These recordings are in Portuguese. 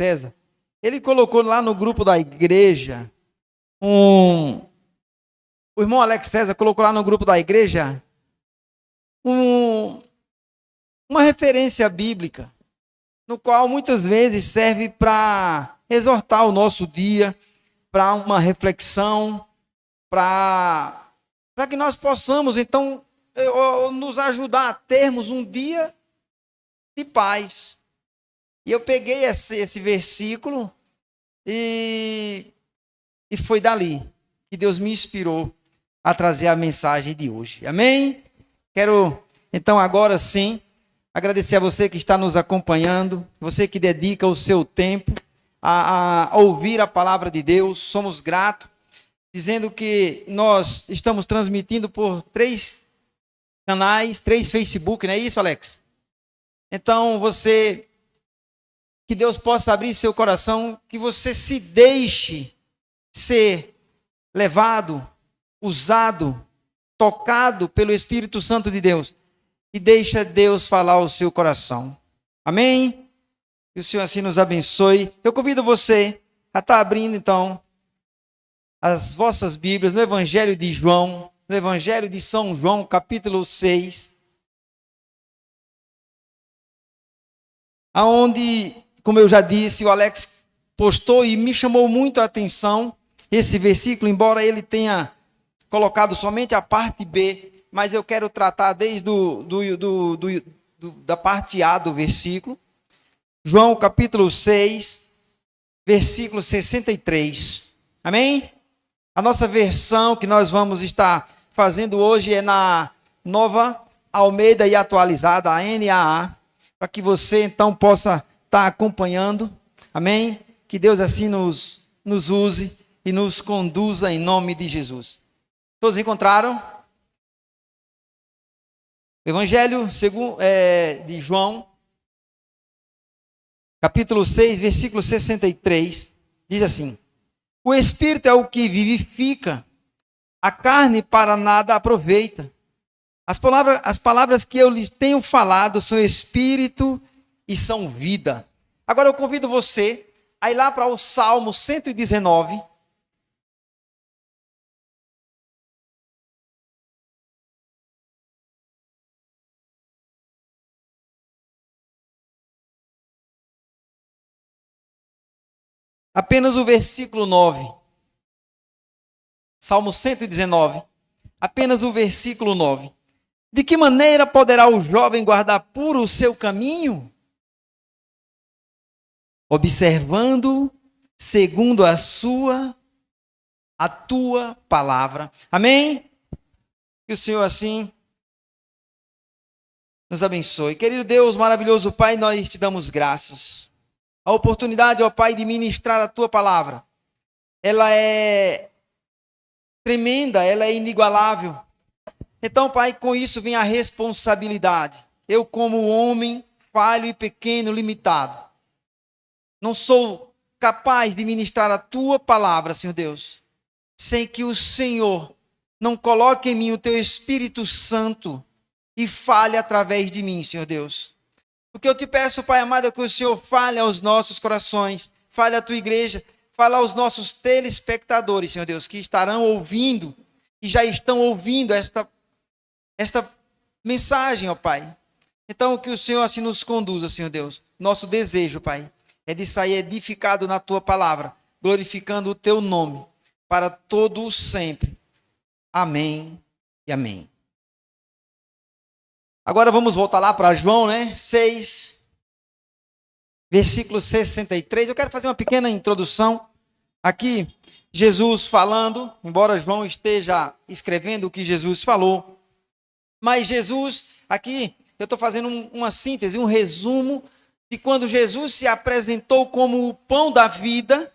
César, ele colocou lá no grupo da igreja, o irmão Alex César colocou lá no grupo da igreja uma referência bíblica, no qual muitas vezes serve para exortar o nosso dia, para uma reflexão, para que nós possamos, então, nos ajudar a termos um dia de paz. E eu peguei esse versículo e foi dali que Deus me inspirou a trazer a mensagem de hoje. Amém? Quero, então, agora sim, agradecer a você que está nos acompanhando, você que dedica o seu tempo a ouvir a palavra de Deus. Somos gratos, dizendo que nós estamos transmitindo por 3 canais, 3 Facebook, não é isso, Alex? Então, que Deus possa abrir seu coração, que você se deixe ser levado, usado, tocado pelo Espírito Santo de Deus, e deixa Deus falar ao seu coração. Amém? Que o Senhor assim nos abençoe. Eu convido você a estar abrindo, então, as vossas Bíblias no Evangelho de João, no Evangelho de São João, capítulo 6, aonde, como eu já disse, o Alex postou e me chamou muito a atenção esse versículo, embora ele tenha colocado somente a parte B, mas eu quero tratar desde da parte A do versículo. João capítulo 6, versículo 63. Amém? A nossa versão que nós vamos estar fazendo hoje é na Nova Almeida e Atualizada, a NAA, para que você então possa estar acompanhando. Amém? Que Deus assim nos use e nos conduza em nome de Jesus. Todos encontraram? Evangelho de João, capítulo 6, versículo 63, diz assim: o Espírito é o que vivifica, a carne para nada aproveita. As palavras que eu lhes tenho falado são Espírito e são vida. Agora eu convido você a ir lá para o Salmo 119, apenas o versículo 9. Salmo 119, apenas o versículo 9. De que maneira poderá o jovem guardar puro o seu caminho? Observando segundo a tua palavra. Amém? Que o Senhor assim nos abençoe. Querido Deus, maravilhoso Pai, nós te damos graças. A oportunidade, ó Pai, de ministrar a tua palavra, ela é tremenda, ela é inigualável. Então, Pai, com isso vem a responsabilidade. Eu, como homem falho e pequeno, limitado, não sou capaz de ministrar a tua palavra, Senhor Deus, sem que o Senhor não coloque em mim o teu Espírito Santo e fale através de mim, Senhor Deus. O que eu te peço, Pai amado, é que o Senhor fale aos nossos corações, fale à tua igreja, fale aos nossos telespectadores, Senhor Deus, que estarão ouvindo e já estão ouvindo esta mensagem, ó Pai. Então, que o Senhor assim nos conduza, Senhor Deus. Nosso desejo, Pai, é de sair edificado na tua palavra, glorificando o teu nome, para todo o sempre. Amém e amém. Agora vamos voltar lá para João, 6, versículo 63. Eu quero fazer uma pequena introdução. Aqui, Jesus falando, embora João esteja escrevendo o que Jesus falou, mas Jesus, aqui, eu estou fazendo uma síntese, um resumo de quando Jesus se apresentou como o pão da vida,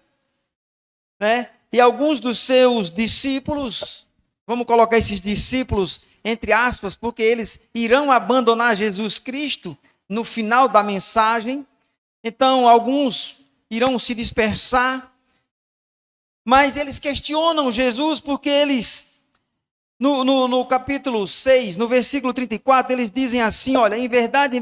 e alguns dos seus discípulos, vamos colocar esses discípulos entre aspas, porque eles irão abandonar Jesus Cristo no final da mensagem. Então, alguns irão se dispersar, mas eles questionam Jesus porque eles, no capítulo 6, no versículo 34, eles dizem assim, olha, em verdade,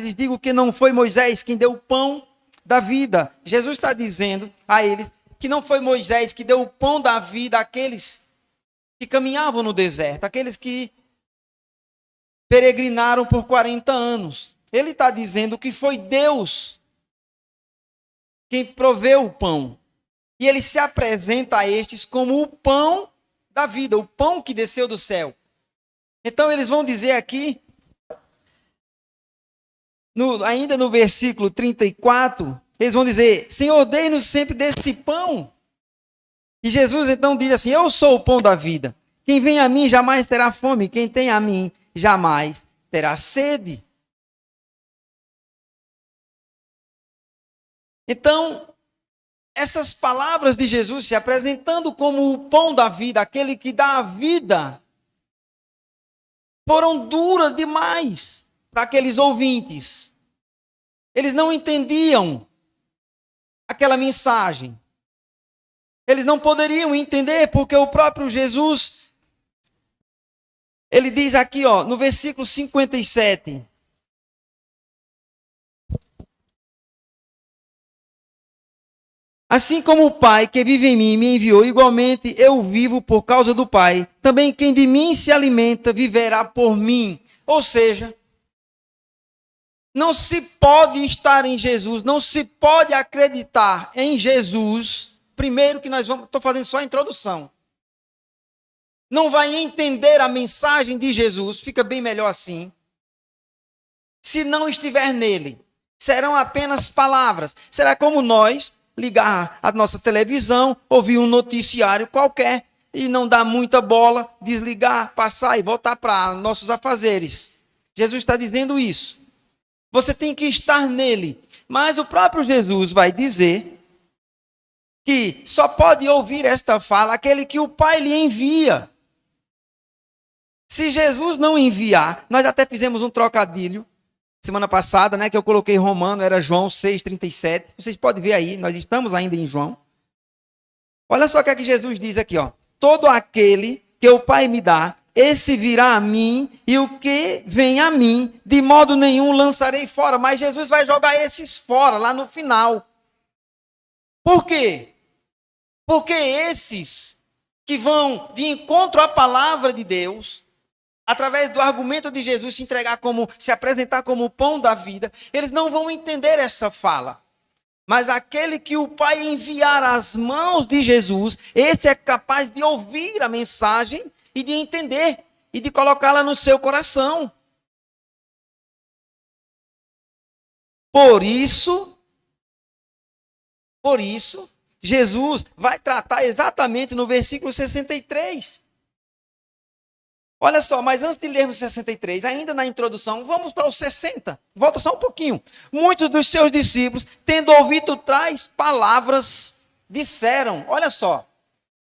lhes digo que não foi Moisés quem deu o pão da vida. Jesus está dizendo a eles que não foi Moisés que deu o pão da vida àqueles que caminhavam no deserto, aqueles que peregrinaram por 40 anos. Ele está dizendo que foi Deus quem proveu o pão. E ele se apresenta a estes como o pão da vida, o pão que desceu do céu. Então eles vão dizer aqui, ainda no versículo 34, eles vão dizer: Senhor, dê-nos sempre desse pão. E Jesus então diz assim: eu sou o pão da vida. Quem vem a mim jamais terá fome, quem tem a mim jamais terá sede. Então, essas palavras de Jesus se apresentando como o pão da vida, aquele que dá a vida, foram duras demais para aqueles ouvintes. Eles não entendiam aquela mensagem. Eles não poderiam entender, porque o próprio Jesus, ele diz aqui, no versículo 57. Assim como o Pai que vive em mim me enviou, igualmente eu vivo por causa do Pai. Também quem de mim se alimenta viverá por mim. Ou seja, não se pode estar em Jesus, não se pode acreditar em Jesus. Primeiro que estou fazendo só a introdução. Não vai entender a mensagem de Jesus, fica bem melhor assim. Se não estiver nele, serão apenas palavras. Será como nós ligar a nossa televisão, ouvir um noticiário qualquer e não dar muita bola, desligar, passar e voltar para nossos afazeres. Jesus está dizendo isso. Você tem que estar nele. Mas o próprio Jesus vai dizer que só pode ouvir esta fala aquele que o Pai lhe envia. Se Jesus não enviar, nós até fizemos um trocadilho semana passada, que eu coloquei Romano, era João 6,37. Vocês podem ver aí, nós estamos ainda em João. Olha só o que é que Jesus diz aqui, todo aquele que o Pai me dá, esse virá a mim, e o que vem a mim, de modo nenhum lançarei fora. Mas Jesus vai jogar esses fora, lá no final. Por quê? Porque esses que vão de encontro à palavra de Deus, através do argumento de Jesus se apresentar como o pão da vida, eles não vão entender essa fala. Mas aquele que o Pai enviar às mãos de Jesus, esse é capaz de ouvir a mensagem e de entender e de colocá-la no seu coração. Por isso, Jesus vai tratar exatamente no versículo 63. Olha só, mas antes de lermos o 63, ainda na introdução, vamos para o 60. Volta só um pouquinho. Muitos dos seus discípulos, tendo ouvido tais palavras, disseram, olha só,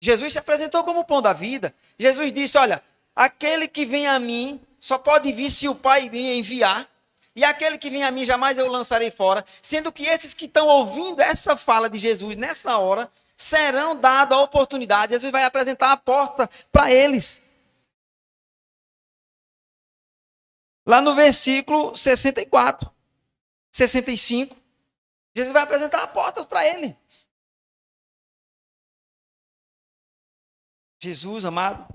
Jesus se apresentou como o pão da vida. Jesus disse, olha, aquele que vem a mim só pode vir se o Pai me enviar, e aquele que vem a mim jamais eu lançarei fora, sendo que esses que estão ouvindo essa fala de Jesus nessa hora, serão dados a oportunidade. Jesus vai apresentar a porta para eles. Lá no versículo 64, 65, Jesus vai apresentar portas para ele. Jesus, amado,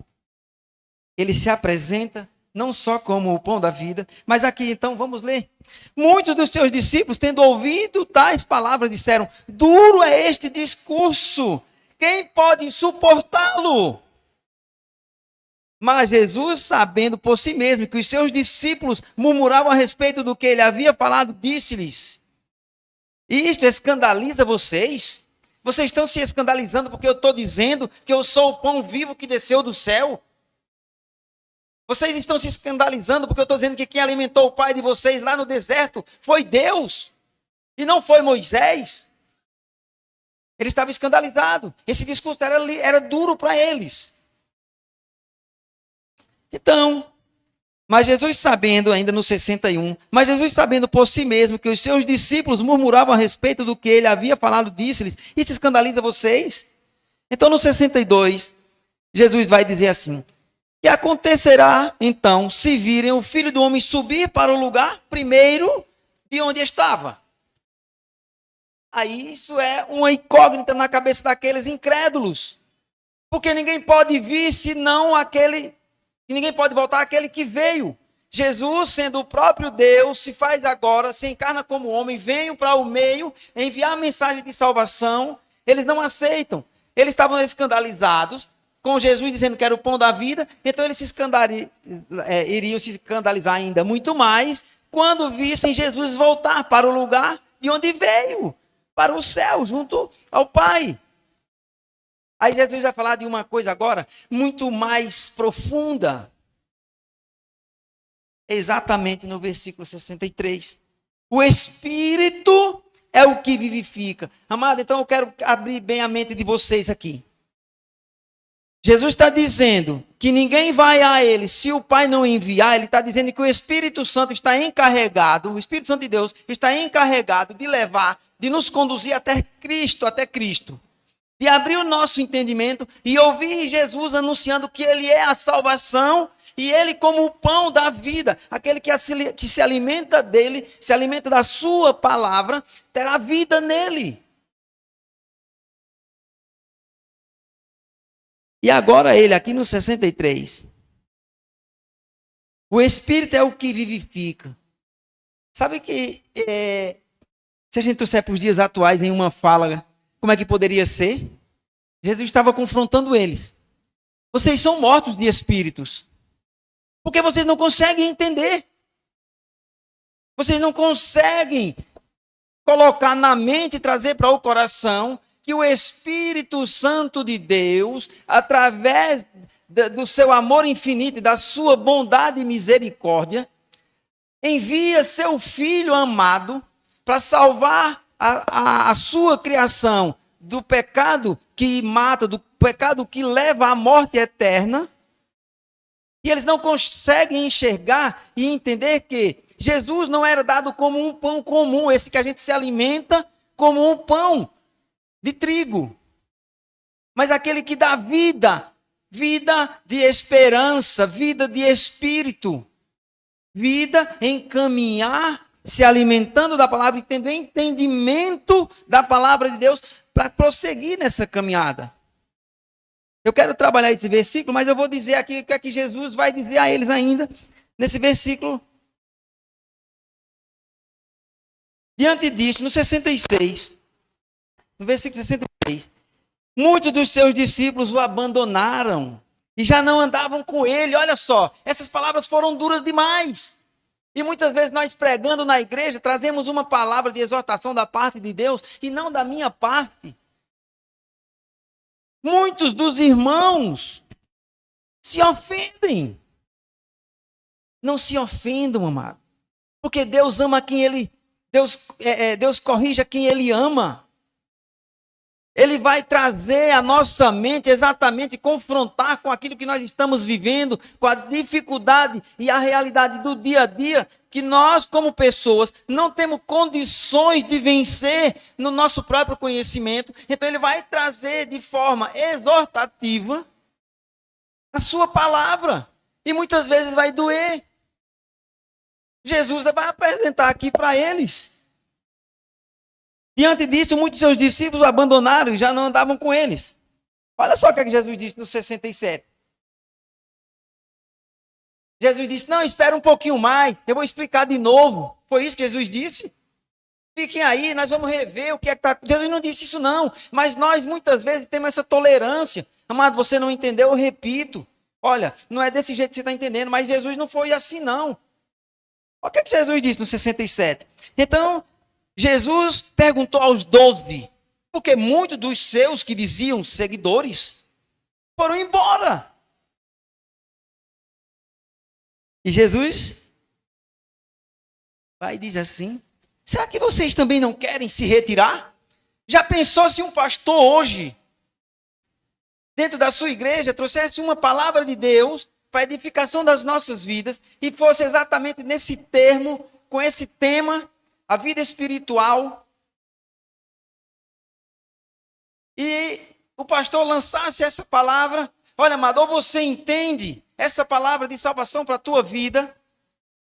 ele se apresenta não só como o pão da vida, mas aqui então vamos ler. Muitos dos seus discípulos, tendo ouvido tais palavras, disseram: duro é este discurso, quem pode suportá-lo? Mas Jesus, sabendo por si mesmo que os seus discípulos murmuravam a respeito do que ele havia falado, disse-lhes: isto escandaliza vocês? Vocês estão se escandalizando porque eu estou dizendo que eu sou o pão vivo que desceu do céu? Vocês estão se escandalizando porque eu estou dizendo que quem alimentou o pai de vocês lá no deserto foi Deus e não foi Moisés? Ele estava escandalizado. Esse discurso era duro para eles. Então, mas Jesus sabendo, ainda no 61, mas Jesus sabendo por si mesmo que os seus discípulos murmuravam a respeito do que ele havia falado, disse-lhes: isso escandaliza vocês? Então no 62, Jesus vai dizer assim: que acontecerá então se virem o Filho do Homem subir para o lugar primeiro de onde estava? Aí isso é uma incógnita na cabeça daqueles incrédulos. Porque ninguém pode vir senão aquele, e ninguém pode voltar aquele que veio. Jesus, sendo o próprio Deus, se faz agora, se encarna como homem, veio para o meio, enviar a mensagem de salvação. Eles não aceitam. Eles estavam escandalizados com Jesus dizendo que era o pão da vida, então eles iriam se escandalizar ainda muito mais quando vissem Jesus voltar para o lugar de onde veio, para o céu, junto ao Pai. Aí Jesus vai falar de uma coisa agora muito mais profunda. Exatamente no versículo 63. O Espírito é o que vivifica. Amado, então eu quero abrir bem a mente de vocês aqui. Jesus está dizendo que ninguém vai a Ele se o Pai não enviar. Ele está dizendo que o Espírito Santo está encarregado, o Espírito Santo de Deus está encarregado de levar, de nos conduzir até Cristo. De abrir o nosso entendimento e ouvir Jesus anunciando que Ele é a salvação e Ele como o pão da vida, aquele que se alimenta dEle, se alimenta da sua palavra, terá vida nele. E agora ele, aqui no 63, o Espírito é o que vivifica. Sabe que, se a gente trouxer para os dias atuais em uma fala, como é que poderia ser? Jesus estava confrontando eles. Vocês são mortos de espíritos. Porque vocês não conseguem entender. Vocês não conseguem colocar na mente e trazer para o coração que o Espírito Santo de Deus, através do seu amor infinito e da sua bondade e misericórdia, envia seu Filho amado para salvar a sua criação do pecado que mata, do pecado que leva à morte eterna. E eles não conseguem enxergar e entender que Jesus não era dado como um pão comum, esse que a gente se alimenta como um pão de trigo, mas aquele que dá vida, vida de esperança, vida de espírito, vida em caminhar, se alimentando da palavra e tendo entendimento da palavra de Deus para prosseguir nessa caminhada. Eu quero trabalhar esse versículo, mas eu vou dizer aqui o que é que Jesus vai dizer a eles ainda nesse versículo. Diante disso, no 66, no versículo 63, muitos dos seus discípulos o abandonaram e já não andavam com ele. Olha só, essas palavras foram duras demais. E muitas vezes nós pregando na igreja, trazemos uma palavra de exortação da parte de Deus e não da minha parte. Muitos dos irmãos se ofendem. Não se ofendam, amado. Porque Deus ama quem Ele... Deus corrige a quem Ele ama. Ele vai trazer a nossa mente exatamente, confrontar com aquilo que nós estamos vivendo, com a dificuldade e a realidade do dia a dia, que nós como pessoas não temos condições de vencer no nosso próprio conhecimento. Então ele vai trazer de forma exortativa a sua palavra. E muitas vezes vai doer. Jesus vai apresentar aqui para eles. Diante disso, muitos de seus discípulos o abandonaram e já não andavam com eles. Olha só o que Jesus disse no 67. Jesus disse, não, espera um pouquinho mais, eu vou explicar de novo. Foi isso que Jesus disse? Fiquem aí, nós vamos rever o que é que está... Jesus não disse isso não, mas nós muitas vezes temos essa tolerância. Amado, você não entendeu, eu repito. Olha, não é desse jeito que você está entendendo, mas Jesus não foi assim não. Olha o que Jesus disse no 67. Então... Jesus perguntou aos 12, porque muitos dos seus que diziam seguidores foram embora. E Jesus vai e diz assim, será que vocês também não querem se retirar? Já pensou se um pastor hoje, dentro da sua igreja, trouxesse uma palavra de Deus para a edificação das nossas vidas e fosse exatamente nesse termo, com esse tema, a vida espiritual, e o pastor lançasse essa palavra, olha, amado, ou você entende essa palavra de salvação para a tua vida,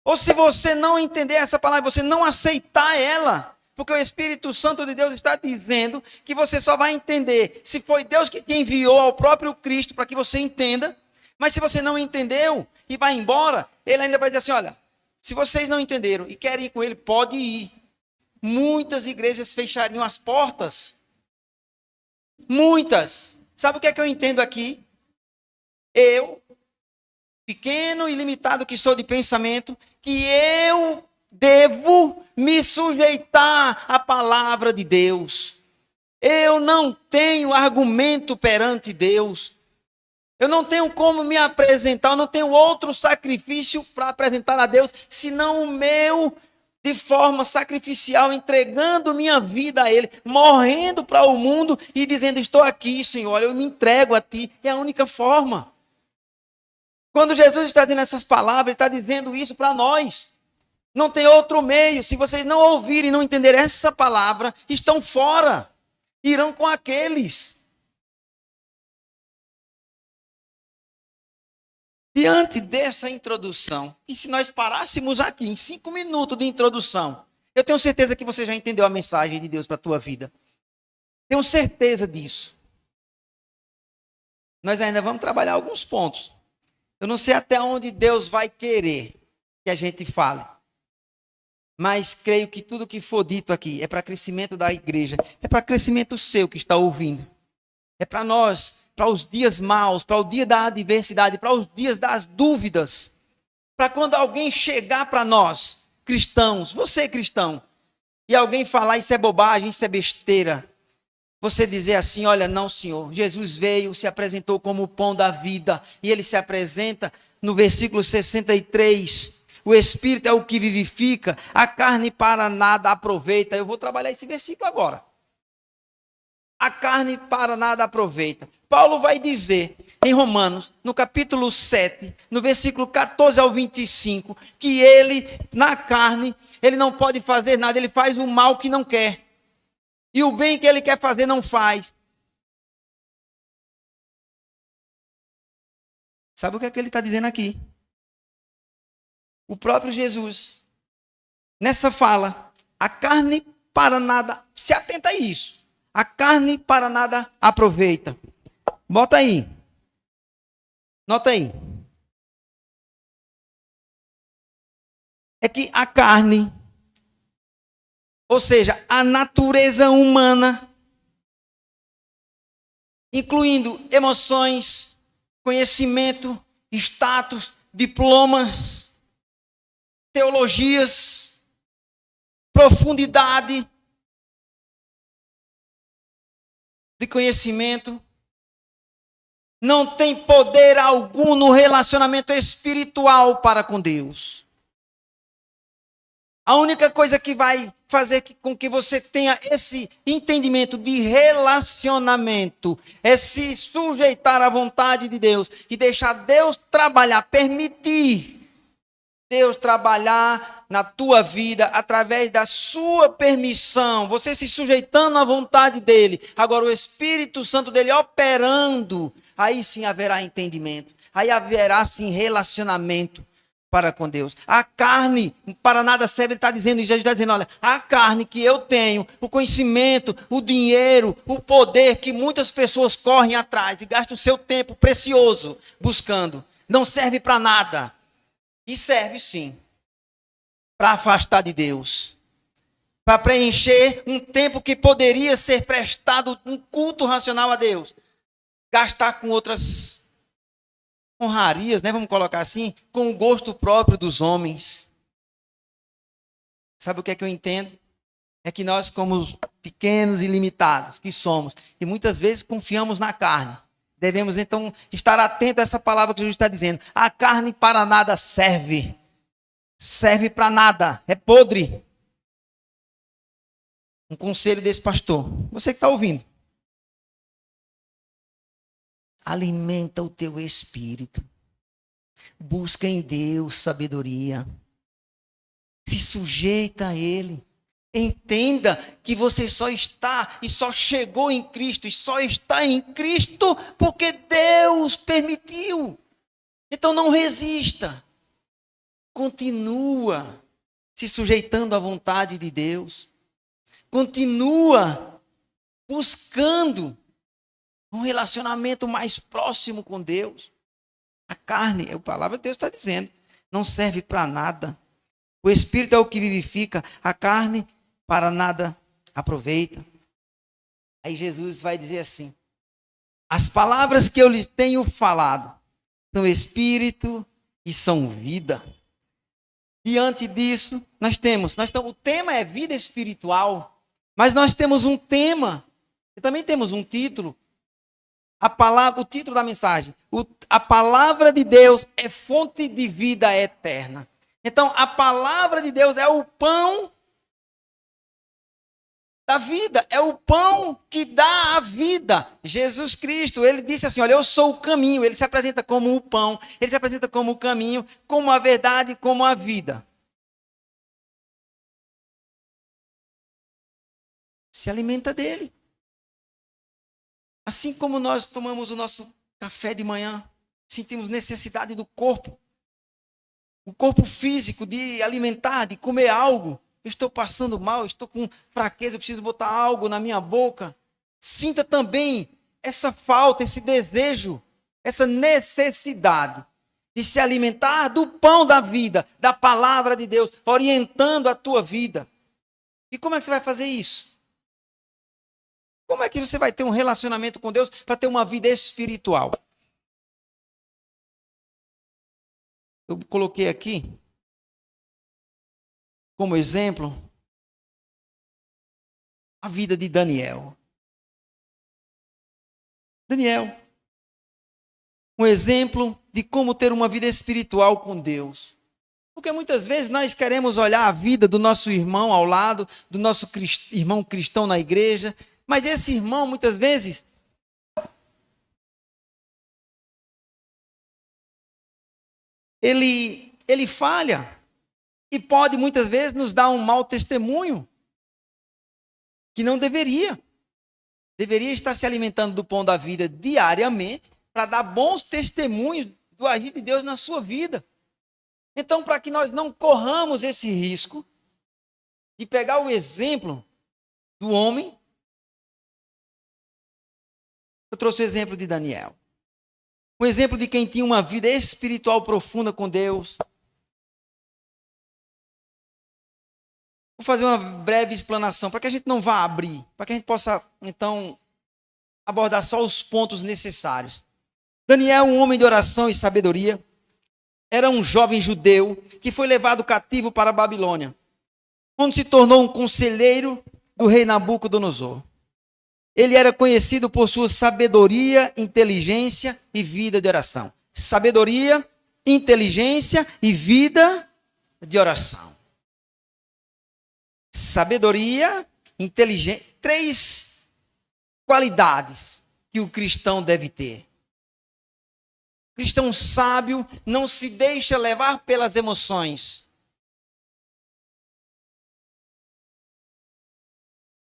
ou se você não entender essa palavra, você não aceitar ela, Porque o Espírito Santo de Deus está dizendo que você só vai entender se foi Deus que te enviou ao próprio Cristo para que você entenda. Mas se você não entendeu e vai embora, ele ainda vai dizer assim, olha, se vocês não entenderam e querem ir com ele, pode ir. Muitas igrejas fechariam as portas. Muitas. Sabe o que é que eu entendo aqui? Eu, pequeno e limitado que sou de pensamento, que eu devo me sujeitar à palavra de Deus. Eu não tenho argumento perante Deus. Eu não tenho como me apresentar, eu não tenho outro sacrifício para apresentar a Deus, senão o meu, de forma sacrificial, entregando minha vida a Ele, morrendo para o mundo e dizendo, estou aqui, Senhor, eu me entrego a Ti. É a única forma. Quando Jesus está dizendo essas palavras, Ele está dizendo isso para nós. Não tem outro meio. Se vocês não ouvirem e não entenderem essa palavra, estão fora. Irão com aqueles. Diante dessa introdução, e se nós parássemos aqui em 5 minutos de introdução, eu tenho certeza que você já entendeu a mensagem de Deus para a tua vida. Tenho certeza disso. Nós ainda vamos trabalhar alguns pontos. Eu não sei até onde Deus vai querer que a gente fale. Mas creio que tudo que for dito aqui é para crescimento da igreja. É para crescimento seu que está ouvindo. É para nós, para os dias maus, para o dia da adversidade, para os dias das dúvidas. Para quando alguém chegar para nós, cristãos, você cristão, e alguém falar isso é bobagem, isso é besteira. Você dizer assim, olha, não, Senhor, Jesus veio, se apresentou como o pão da vida, e ele se apresenta no versículo 63, o Espírito é o que vivifica, a carne para nada aproveita. Eu vou trabalhar esse versículo agora. A carne para nada aproveita. Paulo vai dizer em Romanos, no capítulo 7, no versículo 14 ao 25, que ele, na carne, ele não pode fazer nada, ele faz o mal que não quer. E o bem que ele quer fazer não faz. Sabe o que é que ele está dizendo aqui? O próprio Jesus, nessa fala, a carne para nada, se atenta a isso. A carne para nada aproveita. Bota aí. Nota aí. É que a carne, ou seja, a natureza humana, incluindo emoções, conhecimento, status, diplomas, teologias, profundidade de conhecimento, não tem poder algum no relacionamento espiritual para com Deus. A única coisa que vai fazer com que você tenha esse entendimento de relacionamento é se sujeitar à vontade de Deus e deixar Deus trabalhar, permitir Deus trabalhar na tua vida através da sua permissão, você se sujeitando à vontade dele. Agora o Espírito Santo dele operando, aí sim haverá entendimento, aí haverá sim relacionamento para com Deus. A carne para nada serve, ele está dizendo, Jesus está dizendo, olha, a carne que eu tenho, o conhecimento, o dinheiro, o poder que muitas pessoas correm atrás e gastam o seu tempo precioso buscando, não serve para nada. E serve sim para afastar de Deus, para preencher um tempo que poderia ser prestado um culto racional a Deus, gastar com outras honrarias, né? Vamos colocar assim, com o gosto próprio dos homens. Sabe o que é que eu entendo? É que nós, como pequenos e limitados que somos, e muitas vezes confiamos na carne, devemos então estar atentos a essa palavra que Jesus está dizendo. A carne para nada serve. Serve para nada. É podre. Um conselho desse pastor. Você que está ouvindo. Alimenta o teu espírito. Busca em Deus sabedoria. Se sujeita a Ele. Entenda que você só está e só chegou em Cristo e só está em Cristo porque Deus permitiu. Então não resista. Continua se sujeitando à vontade de Deus. continua buscando um relacionamento mais próximo com Deus. A carne, a palavra de Deus está dizendo, não serve para nada. O Espírito é o que vivifica, a carne para nada aproveita. Aí Jesus vai dizer assim: as palavras que eu lhes tenho falado são espírito e são vida. Diante disso, o tema é vida espiritual, mas nós temos um tema, e também temos um título. O título da mensagem, a palavra de Deus é fonte de vida eterna. Então, a palavra de Deus é o pão da vida, é o pão que dá a vida. Jesus Cristo, ele disse assim, olha, eu sou o caminho. Ele se apresenta como o pão, ele se apresenta como o caminho, como a verdade, como a vida. Se alimenta dele. Assim como nós tomamos o nosso café de manhã, sentimos necessidade do corpo, o corpo físico de alimentar, de comer algo. Eu estou passando mal, estou com fraqueza, eu preciso botar algo na minha boca. Sinta também essa falta, esse desejo, essa necessidade de se alimentar do pão da vida, da palavra de Deus, orientando a tua vida. E como é que você vai fazer isso? Como é que você vai ter um relacionamento com Deus para ter uma vida espiritual? Eu coloquei aqui como exemplo a vida de Daniel. Daniel, um exemplo de como ter uma vida espiritual com Deus. Porque muitas vezes nós queremos olhar a vida do nosso irmão ao lado, do nosso irmão cristão na igreja, mas esse irmão muitas vezes ele falha e pode muitas vezes nos dar um mau testemunho que não deveria. Deveria estar se alimentando do pão da vida diariamente para dar bons testemunhos do agir de Deus na sua vida. Então, para que nós não corramos esse risco de pegar o exemplo do homem, eu trouxe o exemplo de Daniel. Um exemplo de quem tinha uma vida espiritual profunda com Deus. Vou fazer uma breve explanação, para que a gente não vá abrir, para que a gente possa, então, abordar só os pontos necessários. Daniel, um homem de oração e sabedoria, era um jovem judeu que foi levado cativo para a Babilônia, onde se tornou um conselheiro do rei Nabucodonosor. Ele era conhecido por sua sabedoria, inteligência e vida de oração. Sabedoria, inteligência e vida de oração. Sabedoria, inteligência, 3 qualidades que o cristão deve ter. O cristão sábio não se deixa levar pelas emoções.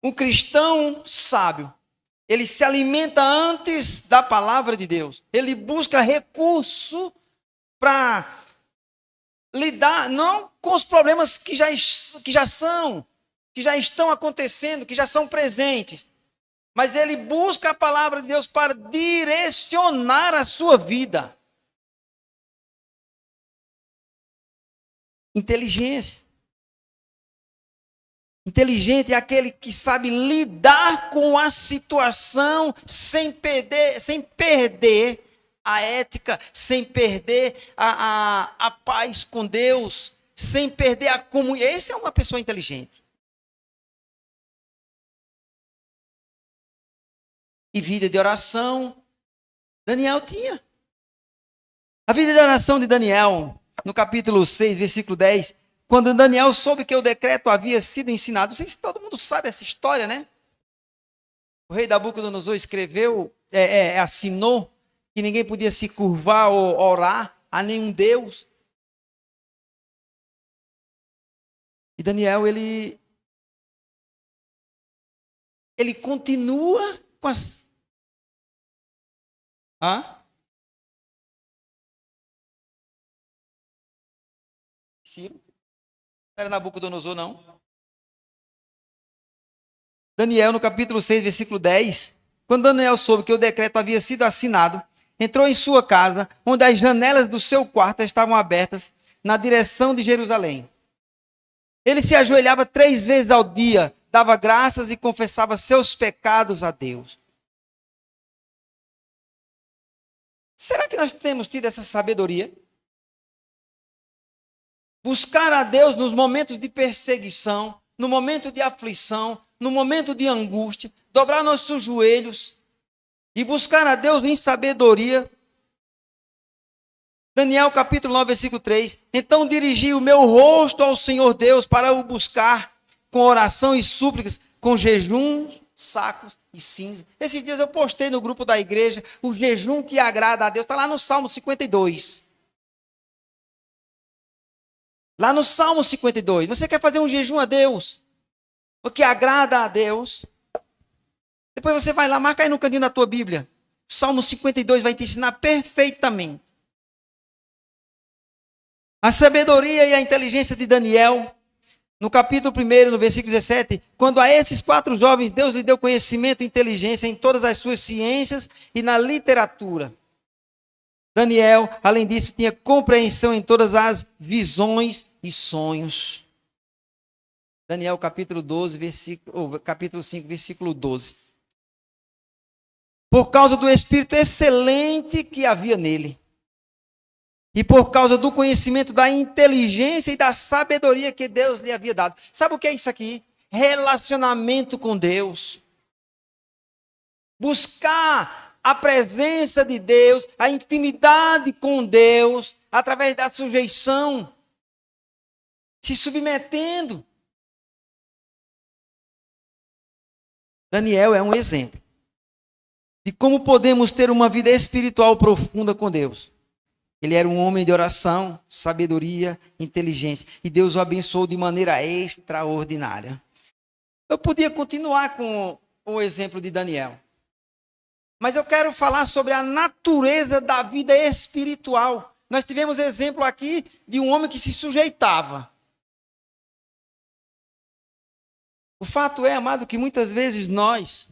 Um cristão sábio, ele se alimenta antes da palavra de Deus. Ele busca recurso para lidar não com os problemas que já estão acontecendo, que já são presentes. Mas ele busca a palavra de Deus para direcionar a sua vida. Inteligência. Inteligente é aquele que sabe lidar com a situação sem perder a ética, sem perder a paz com Deus, sem perder a comunhão. Essa é uma pessoa inteligente. E vida de oração, Daniel tinha. A vida de oração de Daniel, no capítulo 6, versículo 10, quando Daniel soube que o decreto havia sido ensinado, não sei se todo mundo sabe essa história, né? O rei Nabucodonosor escreveu, assinou que ninguém podia se curvar ou orar a nenhum Deus. E Daniel, ele continua com as... Ciro? Não era Nabucodonosor, não? Daniel, no capítulo 6, versículo 10. Quando Daniel soube que o decreto havia sido assinado, entrou em sua casa, onde as janelas do seu quarto estavam abertas na direção de Jerusalém. Ele se ajoelhava 3 vezes ao dia, dava graças e confessava seus pecados a Deus. Será que nós temos tido essa sabedoria? Buscar a Deus nos momentos de perseguição, no momento de aflição, no momento de angústia, dobrar nossos joelhos e buscar a Deus em sabedoria. Daniel capítulo 9, versículo 3. Então dirigi o meu rosto ao Senhor Deus para o buscar com oração e súplicas, com jejum, sacos e cinza. Esses dias eu postei no grupo da igreja o jejum que agrada a Deus. Está lá no Salmo 52. Lá no Salmo 52. Você quer fazer um jejum a Deus? O que agrada a Deus? Depois você vai lá, marca aí no cantinho da tua Bíblia. O Salmo 52 vai te ensinar perfeitamente. A sabedoria e a inteligência de Daniel. No capítulo 1, no versículo 17, quando a esses 4 jovens, Deus lhe deu conhecimento e inteligência em todas as suas ciências e na literatura. Daniel, além disso, tinha compreensão em todas as visões e sonhos. Daniel capítulo 5, versículo 12. Por causa do espírito excelente que havia nele, e por causa do conhecimento, da inteligência e da sabedoria que Deus lhe havia dado. Sabe o que é isso aqui? Relacionamento com Deus. Buscar a presença de Deus, a intimidade com Deus, através da sujeição, se submetendo. Daniel é um exemplo de como podemos ter uma vida espiritual profunda com Deus. Ele era um homem de oração, sabedoria, inteligência. E Deus o abençoou de maneira extraordinária. Eu podia continuar com o exemplo de Daniel. Mas eu quero falar sobre a natureza da vida espiritual. Nós tivemos exemplo aqui de um homem que se sujeitava. O fato é, amado, que muitas vezes nós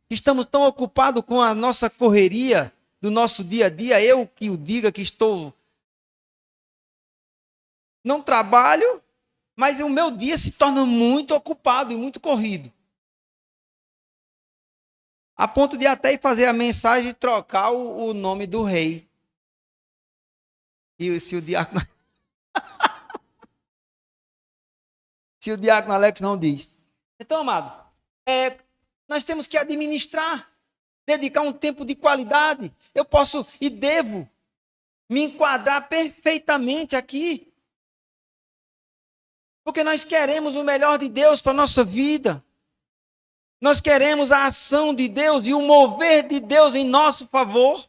estamos tão ocupados com a nossa correria do nosso dia a dia, eu que o diga que não trabalho, mas o meu dia se torna muito ocupado e muito corrido. A ponto de até fazer a mensagem e trocar o nome do rei. E se o diácono... se o diácono Alex não diz. Então, amado, nós temos que administrar, dedicar um tempo de qualidade. Eu posso e devo me enquadrar perfeitamente aqui. Porque nós queremos o melhor de Deus para a nossa vida. Nós queremos a ação de Deus e o mover de Deus em nosso favor.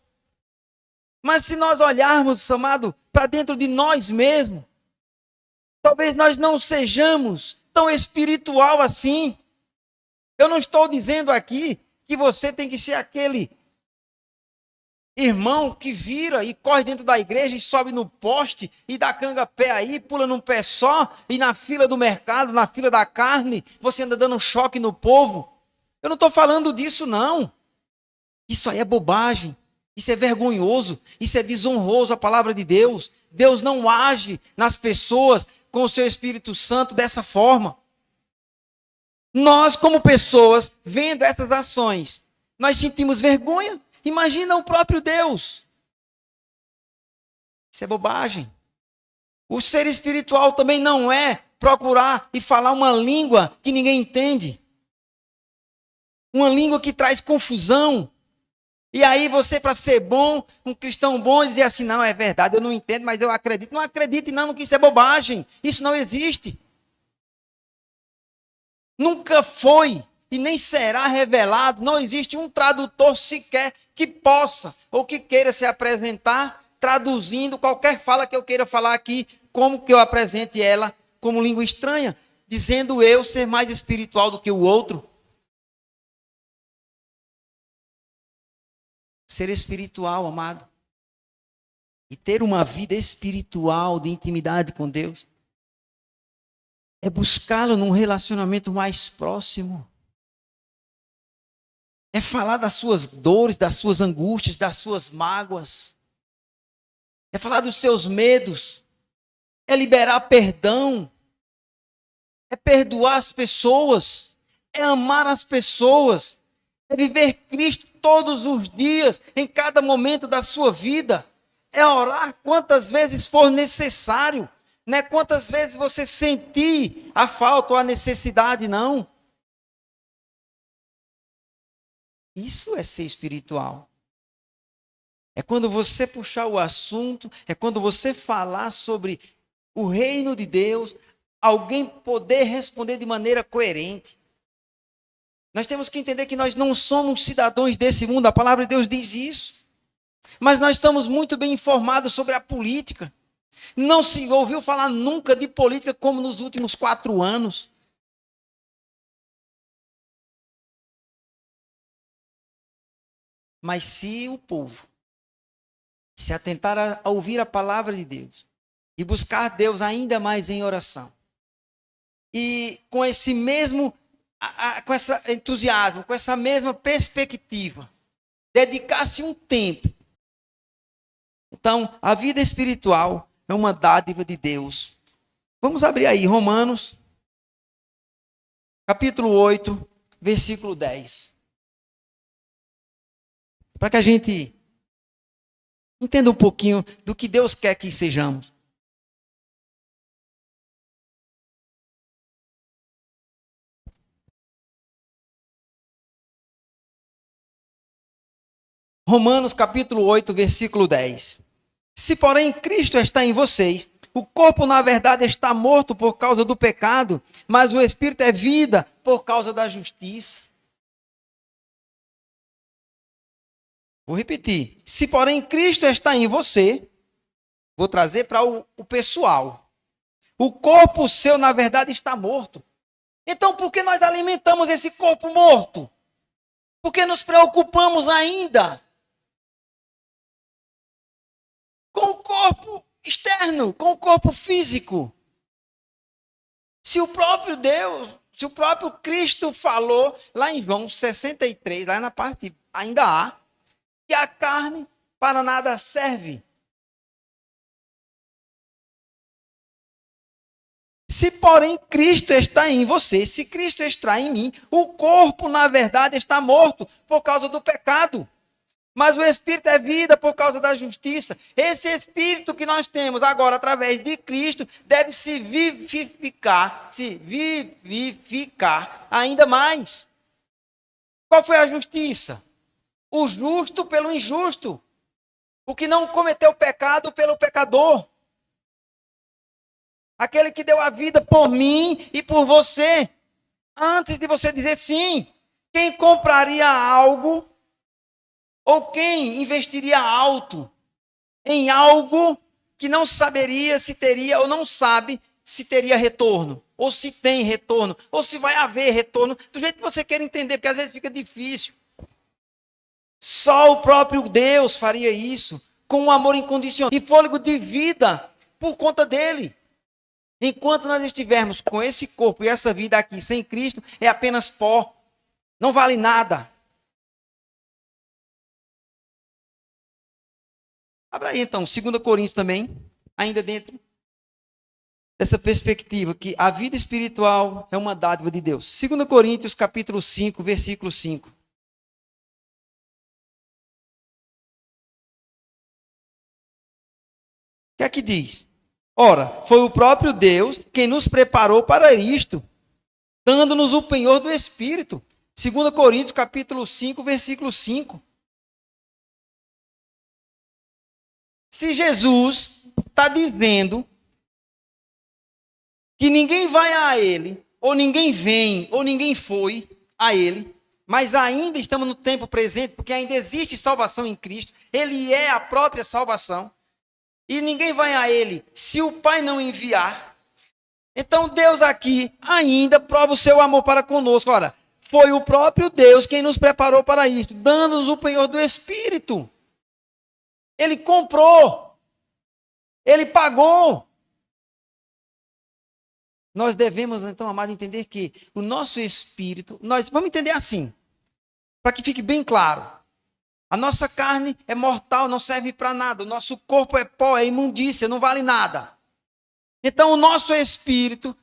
Mas se nós olharmos, amado, para dentro de nós mesmos, talvez nós não sejamos tão espiritual assim. Eu não estou dizendo aqui que você tem que ser aquele irmão que vira e corre dentro da igreja e sobe no poste e dá canga-pé aí, pula num pé só e na fila do mercado, na fila da carne, você anda dando choque no povo. Eu não estou falando disso, não. Isso aí é bobagem, isso é vergonhoso, isso é desonroso à palavra de Deus. Deus não age nas pessoas com o seu Espírito Santo dessa forma. Nós, como pessoas, vendo essas ações, nós sentimos vergonha. Imagina o próprio Deus. Isso é bobagem. O ser espiritual também não é procurar e falar uma língua que ninguém entende. Uma língua que traz confusão. E aí você, para ser bom, um cristão bom, dizer assim, não, é verdade, eu não entendo, mas eu acredito. Não acredite não, que isso é bobagem. Isso não existe. Nunca foi e nem será revelado. Não existe um tradutor sequer que possa ou que queira se apresentar traduzindo qualquer fala que eu queira falar aqui, como que eu apresente ela como língua estranha, dizendo eu ser mais espiritual do que o outro. Ser espiritual, amado, e ter uma vida espiritual de intimidade com Deus, é buscá-lo num relacionamento mais próximo. É falar das suas dores, das suas angústias, das suas mágoas. É falar dos seus medos. É liberar perdão. É perdoar as pessoas. É amar as pessoas. É viver Cristo todos os dias, em cada momento da sua vida. É orar quantas vezes for necessário. Não é quantas vezes você sentir a falta ou a necessidade, não. Isso é ser espiritual. É quando você puxar o assunto, é quando você falar sobre o reino de Deus, alguém poder responder de maneira coerente. Nós temos que entender que nós não somos cidadãos desse mundo, a palavra de Deus diz isso. Mas nós estamos muito bem informados sobre a política. Não se ouviu falar nunca de política como nos últimos 4 anos. Mas se o povo se atentar a ouvir a palavra de Deus e buscar Deus ainda mais em oração, e com esse mesmo, com esse entusiasmo, com essa mesma perspectiva, dedicar-se um tempo. Então, a vida espiritual é uma dádiva de Deus. Vamos abrir aí, Romanos, capítulo 8, versículo 10. Para que a gente entenda um pouquinho do que Deus quer que sejamos. Romanos capítulo 8, versículo 10. Se, porém, Cristo está em vocês, o corpo, na verdade, está morto por causa do pecado, mas o espírito é vida por causa da justiça. Vou repetir. Se, porém, Cristo está em você, vou trazer para o pessoal. O corpo seu, na verdade, está morto. Então, por que nós alimentamos esse corpo morto? Por que nos preocupamos ainda com o corpo externo, com o corpo físico? Se o próprio Deus, se o próprio Cristo falou lá em João 63, lá na parte ainda há, que a carne para nada serve. Se, porém, Cristo está em você, se Cristo está em mim, o corpo, na verdade, está morto por causa do pecado. Mas o espírito é vida por causa da justiça. Esse espírito que nós temos agora, através de Cristo, deve se vivificar ainda mais. Qual foi a justiça? O justo pelo injusto. O que não cometeu pecado pelo pecador. Aquele que deu a vida por mim e por você. Antes de você dizer sim, quem compraria algo ou quem investiria alto em algo que não saberia se teria ou não sabe se teria retorno, ou se tem retorno, ou se vai haver retorno, do jeito que você quer entender, porque às vezes fica difícil. Só o próprio Deus faria isso, com um amor incondicional e fôlego de vida por conta dele. Enquanto nós estivermos com esse corpo e essa vida aqui sem Cristo, é apenas pó. Não vale nada. Abra aí então, 2 Coríntios também, ainda dentro dessa perspectiva que a vida espiritual é uma dádiva de Deus. 2 Coríntios capítulo 5, versículo 5. O que é que diz? Ora, foi o próprio Deus quem nos preparou para isto, dando-nos o penhor do Espírito. 2 Coríntios, capítulo 5, versículo 5. Se Jesus está dizendo que ninguém vai a Ele, ou ninguém vem, ou ninguém foi a Ele, mas ainda estamos no tempo presente, porque ainda existe salvação em Cristo, Ele é a própria salvação. E ninguém vai a Ele se o Pai não enviar. Então Deus aqui ainda prova o seu amor para conosco. Ora, foi o próprio Deus quem nos preparou para isto, dando-nos o penhor do Espírito. Ele comprou. Ele pagou. Nós devemos, então, amado, entender que o nosso espírito, nós vamos entender assim. Para que fique bem claro. A nossa carne é mortal, não serve para nada. O nosso corpo é pó, é imundícia, não vale nada. Então o nosso espírito,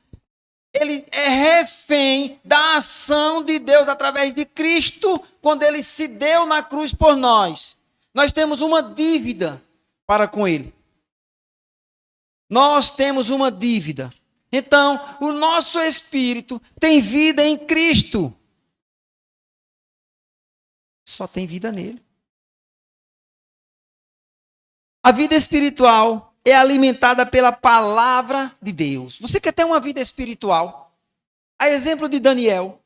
ele é refém da ação de Deus através de Cristo, quando ele se deu na cruz por nós. Nós temos uma dívida para com ele. Nós temos uma dívida. Então, o nosso espírito tem vida em Cristo. Só tem vida nele. A vida espiritual é alimentada pela palavra de Deus. Você quer ter uma vida espiritual? A exemplo de Daniel.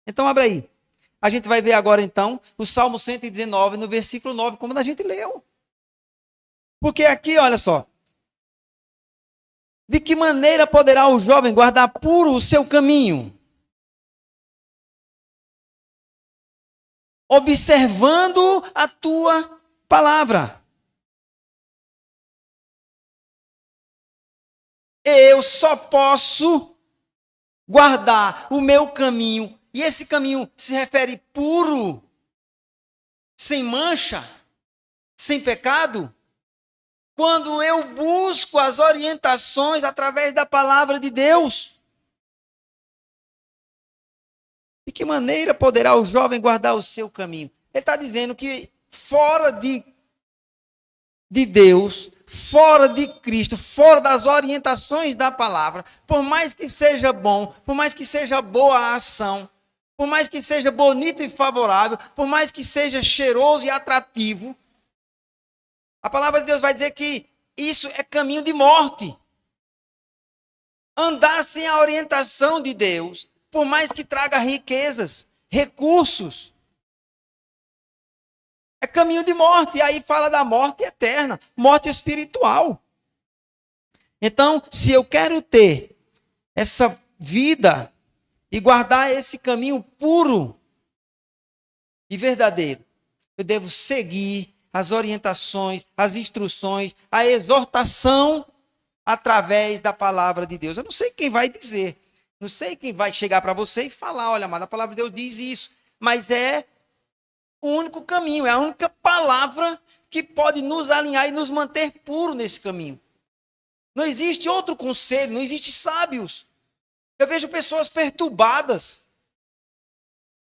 Então, abra aí. A gente vai ver agora, então, o Salmo 119, no versículo 9, como a gente leu. Porque aqui, olha só. De que maneira poderá o jovem guardar puro o seu caminho? Observando a tua palavra. Eu só posso guardar o meu caminho. E esse caminho se refere puro, sem mancha, sem pecado, quando eu busco as orientações através da palavra de Deus. De que maneira poderá o jovem guardar o seu caminho? Ele está dizendo que fora de Deus, fora de Cristo, fora das orientações da palavra, por mais que seja bom, por mais que seja boa a ação, por mais que seja bonito e favorável, por mais que seja cheiroso e atrativo, a palavra de Deus vai dizer que isso é caminho de morte. Andar sem a orientação de Deus, por mais que traga riquezas, recursos, é caminho de morte. E aí fala da morte eterna, morte espiritual. Então, se eu quero ter essa vida e guardar esse caminho puro e verdadeiro, eu devo seguir as orientações, as instruções, a exortação através da palavra de Deus. Eu não sei quem vai dizer, não sei quem vai chegar para você e falar, olha, amado, a palavra de Deus diz isso, mas é o único caminho, é a única palavra que pode nos alinhar e nos manter puros nesse caminho. Não existe outro conselho, não existe sábios. Eu vejo pessoas perturbadas,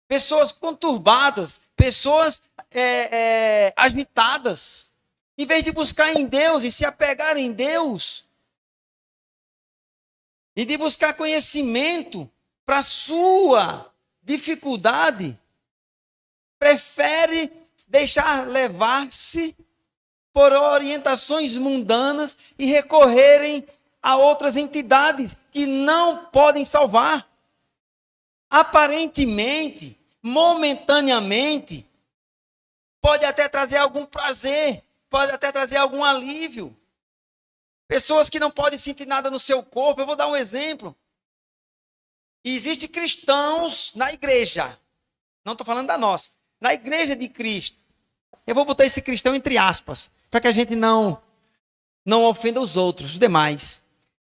pessoas conturbadas, pessoas agitadas. Em vez de buscar em Deus e se apegar em Deus, e de buscar conhecimento para a sua dificuldade, prefere deixar levar-se por orientações mundanas e recorrerem a outras entidades que não podem salvar. Aparentemente, momentaneamente, pode até trazer algum prazer, pode até trazer algum alívio. Pessoas que não podem sentir nada no seu corpo. Eu vou dar um exemplo. Existem cristãos na igreja, não estou falando da nossa, na igreja de Cristo. Eu vou botar esse cristão entre aspas, para que a gente não ofenda os outros, os demais,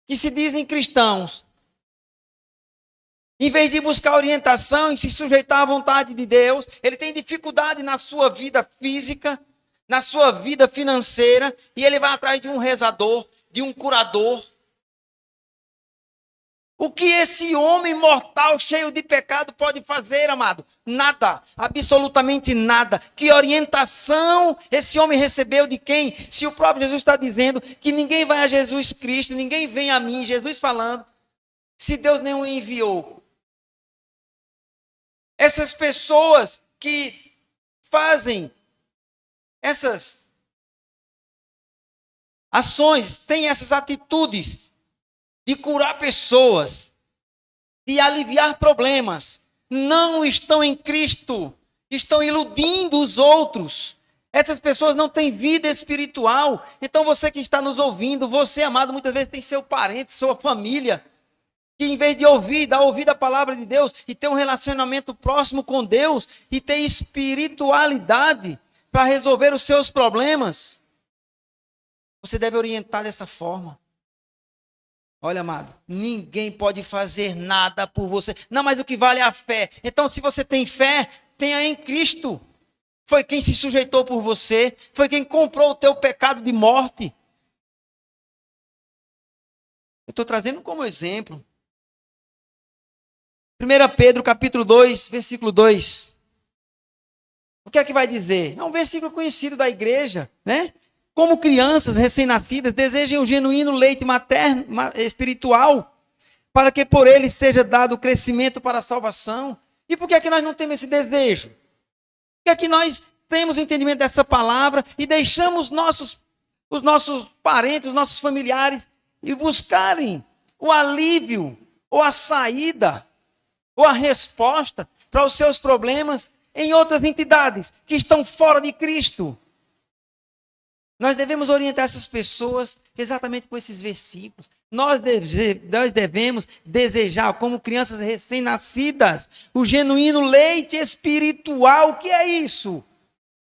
que se dizem cristãos. Em vez de buscar orientação e se sujeitar à vontade de Deus, ele tem dificuldade na sua vida física, na sua vida financeira, e ele vai atrás de um rezador, de um curador. O que esse homem mortal, cheio de pecado, pode fazer, amado? Nada, absolutamente nada. Que orientação esse homem recebeu de quem? Se o próprio Jesus está dizendo que ninguém vai a Jesus Cristo, ninguém vem a mim, Jesus falando, se Deus nem o enviou. Essas pessoas que fazem essas ações, têm essas atitudes de curar pessoas, de aliviar problemas, não estão em Cristo, estão iludindo os outros. Essas pessoas não têm vida espiritual. Então você que está nos ouvindo, você, amado, muitas vezes tem seu parente, sua família, que em vez de dar ouvido à palavra de Deus e ter um relacionamento próximo com Deus e ter espiritualidade para resolver os seus problemas, você deve orientar dessa forma. Olha, amado, ninguém pode fazer nada por você. Não, mas o que vale é a fé. Então, se você tem fé, tenha em Cristo. Foi quem se sujeitou por você, foi quem comprou o teu pecado de morte. Eu estou trazendo como exemplo. 1 Pedro capítulo 2, versículo 2. O que é que vai dizer? É um versículo conhecido da igreja, né? Como crianças recém-nascidas, desejem o genuíno leite materno, espiritual, para que por ele seja dado o crescimento para a salvação. E por que é que nós não temos esse desejo? Por que é que nós temos o entendimento dessa palavra e deixamos os nossos parentes, os nossos familiares, e buscarem o alívio, ou a saída, ou a resposta para os seus problemas em outras entidades que estão fora de Cristo? Nós devemos orientar essas pessoas exatamente com esses versículos. Nós devemos desejar, como crianças recém-nascidas, o genuíno leite espiritual. O que é isso?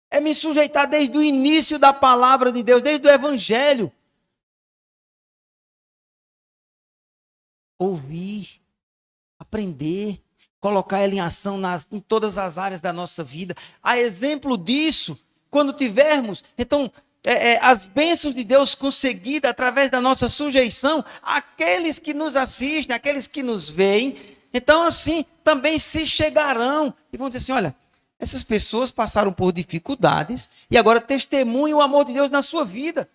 É me sujeitar desde o início da palavra de Deus, desde o Evangelho. Ouvir, aprender, colocar ela em ação em todas as áreas da nossa vida. A exemplo disso, quando tivermos, então, as bênçãos de Deus conseguidas através da nossa sujeição, aqueles que nos assistem, aqueles que nos veem, então assim, também se chegarão e vão dizer assim, olha, essas pessoas passaram por dificuldades e agora testemunham o amor de Deus na sua vida.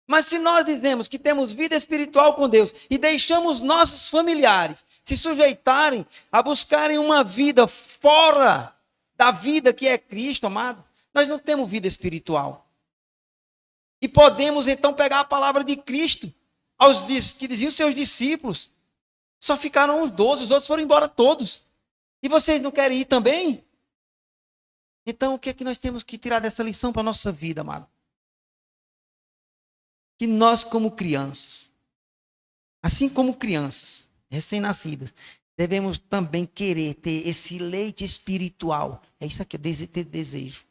Mas se nós dizemos que temos vida espiritual com Deus e deixamos nossos familiares se sujeitarem a buscarem uma vida fora da vida que é Cristo, amado, nós não temos vida espiritual. E podemos então pegar a palavra de Cristo, que diziam seus discípulos. Só ficaram os 12, os outros foram embora todos. E vocês não querem ir também? Então o que é que nós temos que tirar dessa lição para a nossa vida, amado? Que nós, como crianças, assim como crianças recém-nascidas, devemos também querer ter esse leite espiritual. É isso aqui, ter desejo.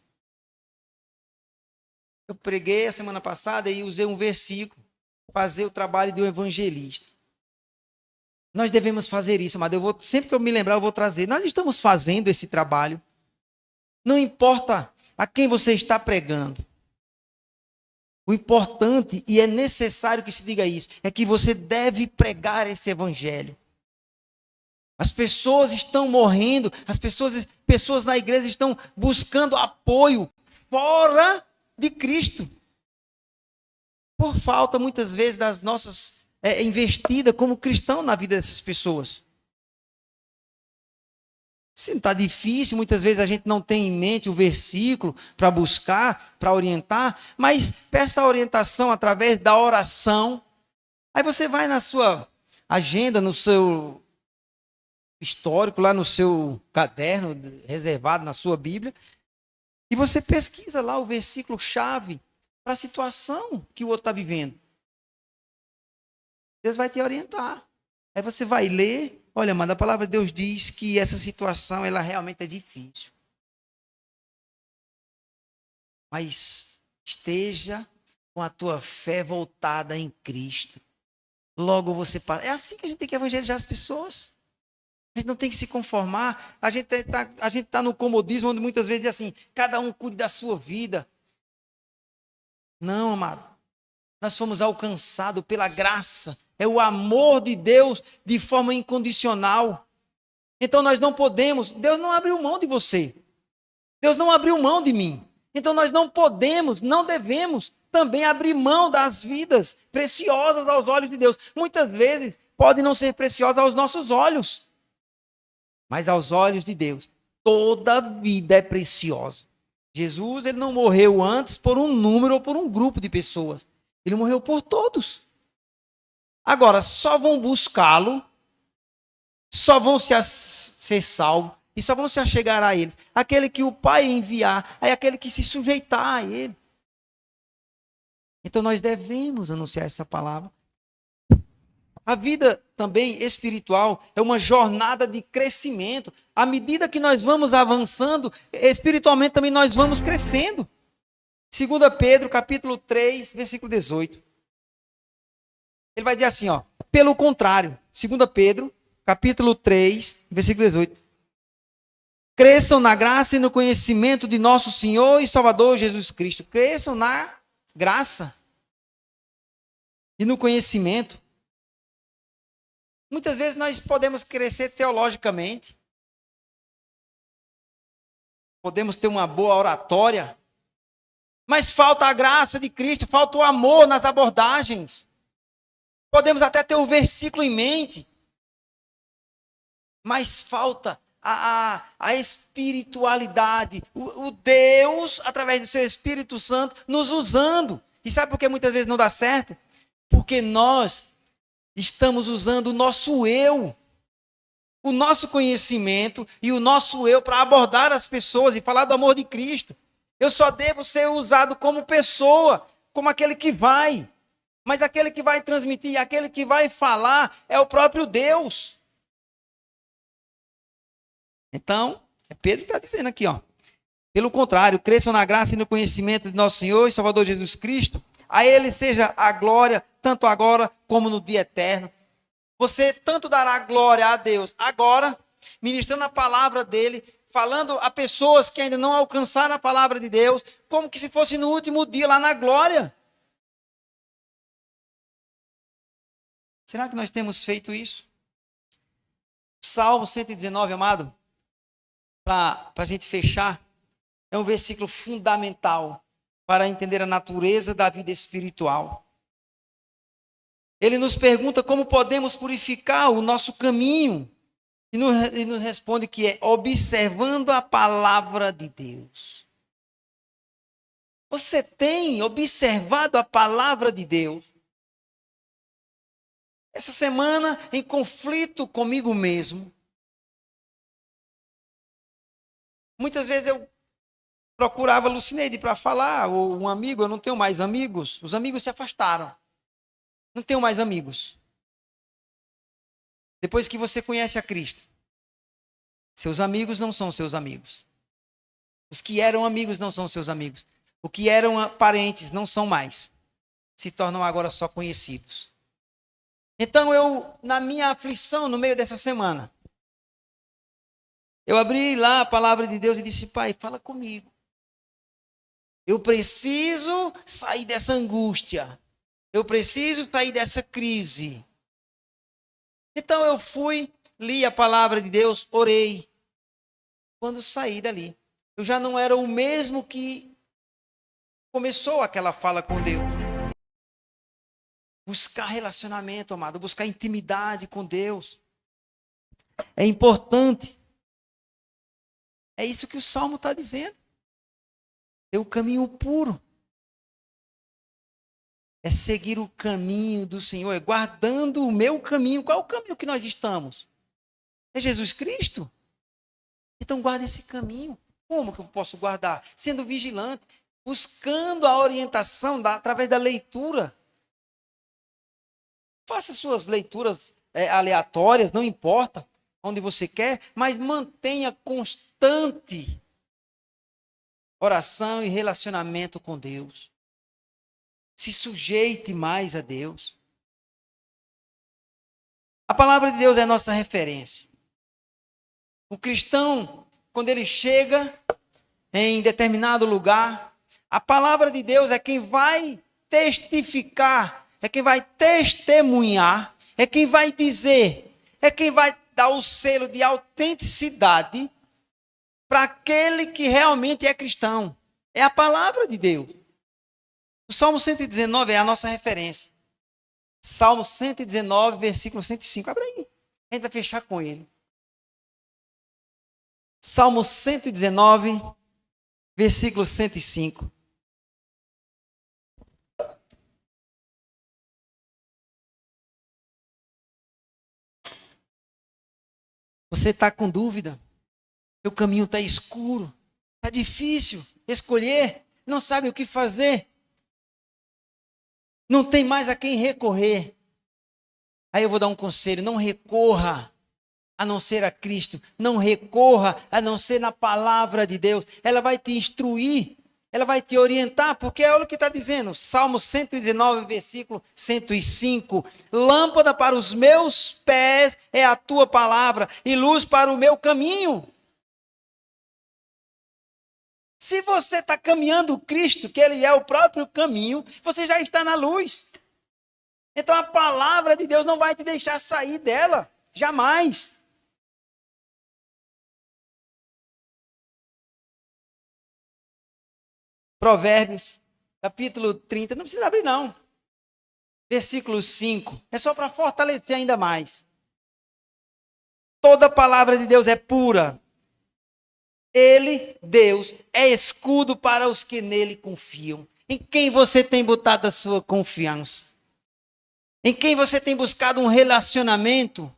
Eu preguei a semana passada e usei um versículo, fazer o trabalho de um evangelista. Nós devemos fazer isso, amado. Sempre que eu me lembrar, eu vou trazer. Nós estamos fazendo esse trabalho. Não importa a quem você está pregando. O importante, e é necessário que se diga isso, é que você deve pregar esse evangelho. As pessoas estão morrendo, as pessoas na igreja estão buscando apoio fora de Cristo. Por falta, muitas vezes, das nossas investidas como cristão na vida dessas pessoas. Se está difícil, muitas vezes a gente não tem em mente o versículo para buscar, para orientar, mas peça a orientação através da oração. Aí você vai na sua agenda, no seu histórico, lá no seu caderno reservado na sua Bíblia, e você pesquisa lá o versículo-chave para a situação que o outro está vivendo. Deus vai te orientar. Aí você vai ler. Olha, mas a palavra de Deus diz que essa situação, ela realmente é difícil. Mas esteja com a tua fé voltada em Cristo. Logo você passa. É assim que a gente tem que evangelizar as pessoas. A gente não tem que se conformar. A gente está no comodismo, onde muitas vezes diz assim, cada um cuide da sua vida. Não, amado. Nós fomos alcançados pela graça. É o amor de Deus de forma incondicional. Então nós não podemos, Deus não abriu mão de você. Deus não abriu mão de mim. Então nós não podemos, não devemos também abrir mão das vidas preciosas aos olhos de Deus. Muitas vezes podem não ser preciosas aos nossos olhos. Mas aos olhos de Deus, toda vida é preciosa. Jesus, ele não morreu antes por um número ou por um grupo de pessoas. Ele morreu por todos. Agora, só vão buscá-lo, só vão ser salvos e só vão se achegar a eles. Aquele que o Pai enviar, é aquele que se sujeitar a ele. Então nós devemos anunciar essa palavra. A vida também espiritual é uma jornada de crescimento. À medida que nós vamos avançando, espiritualmente também nós vamos crescendo. 2 Pedro, capítulo 3, versículo 18. Ele vai dizer assim, ó, pelo contrário, 2 Pedro, capítulo 3, versículo 18. Cresçam na graça e no conhecimento de nosso Senhor e Salvador Jesus Cristo. Cresçam na graça e no conhecimento. Muitas vezes nós podemos crescer teologicamente, podemos ter uma boa oratória, mas falta a graça de Cristo, falta o amor nas abordagens. Podemos até ter um versículo em mente, mas falta a espiritualidade, o Deus, através do seu Espírito Santo, nos usando. E sabe por que muitas vezes não dá certo? Porque nós estamos usando o nosso eu, o nosso conhecimento e o nosso eu para abordar as pessoas e falar do amor de Cristo. Eu só devo ser usado como pessoa, como aquele que vai. Mas aquele que vai transmitir, aquele que vai falar é o próprio Deus. Então, Pedro está dizendo aqui, ó. Pelo contrário, cresçam na graça e no conhecimento de nosso Senhor e Salvador Jesus Cristo. A Ele seja a glória, tanto agora como no dia eterno. Você tanto dará glória a Deus agora, ministrando a palavra dele, falando a pessoas que ainda não alcançaram a palavra de Deus, como que se fosse no último dia, lá na glória. Será que nós temos feito isso? Salmo 119, amado, para a gente fechar, é um versículo fundamental para entender a natureza da vida espiritual. Ele nos pergunta como podemos purificar o nosso caminho e nos responde que é observando a palavra de Deus. Você tem observado a palavra de Deus? Essa semana, em conflito comigo mesmo, muitas vezes eu procurava Lucineide para falar, ou um amigo, eu não tenho mais amigos, os amigos se afastaram. Não tenho mais amigos. Depois que você conhece a Cristo, seus amigos não são seus amigos. Os que eram amigos não são seus amigos. Os que eram parentes não são mais. Se tornam agora só conhecidos. Então eu, na minha aflição, no meio dessa semana, eu abri lá a palavra de Deus e disse: Pai, fala comigo. Eu preciso sair dessa angústia. Eu preciso sair dessa crise. Então eu fui, li a palavra de Deus, orei. Quando saí dali, eu já não era o mesmo que começou aquela fala com Deus. Buscar relacionamento, amado, buscar intimidade com Deus. É importante. É isso que o Salmo está dizendo. É o caminho puro. É seguir o caminho do Senhor, é guardando o meu caminho. Qual é o caminho que nós estamos? É Jesus Cristo? Então guarda esse caminho. Como que eu posso guardar? Sendo vigilante, buscando a orientação através da leitura. Faça suas leituras aleatórias, não importa onde você quer, mas mantenha constante oração e relacionamento com Deus. Se sujeite mais a Deus. A palavra de Deus é a nossa referência. O cristão, quando ele chega em determinado lugar, a palavra de Deus é quem vai testificar, é quem vai testemunhar, é quem vai dizer, é quem vai dar o selo de autenticidade para aquele que realmente é cristão. É a palavra de Deus. O Salmo 119 é a nossa referência. Salmo 119, versículo 105. Abre aí. A gente vai fechar com ele. Salmo 119, versículo 105. Você está com dúvida? Seu caminho está escuro. Está difícil escolher. Não sabe o que fazer. Não tem mais a quem recorrer. Aí eu vou dar um conselho: não recorra a não ser a Cristo. Não recorra a não ser na palavra de Deus. Ela vai te instruir, ela vai te orientar, porque olha o que está dizendo. Salmo 119, versículo 105. Lâmpada para os meus pés é a tua palavra e luz para o meu caminho. Se você está caminhando Cristo, que Ele é o próprio caminho, você já está na luz. Então a palavra de Deus não vai te deixar sair dela, jamais. Provérbios, capítulo 30, não precisa abrir não. Versículo 5, é só para fortalecer ainda mais. Toda palavra de Deus é pura. Ele, Deus, é escudo para os que nele confiam. Em quem você tem botado a sua confiança? Em quem você tem buscado um relacionamento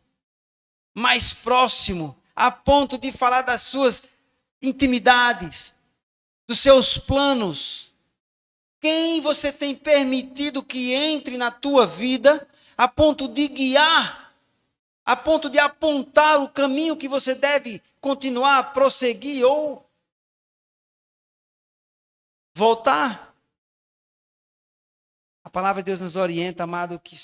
mais próximo, a ponto de falar das suas intimidades, dos seus planos? Quem você tem permitido que entre na tua vida a ponto de guiar, a ponto de apontar o caminho que você deve continuar, prosseguir ou voltar? A palavra de Deus nos orienta, amado, que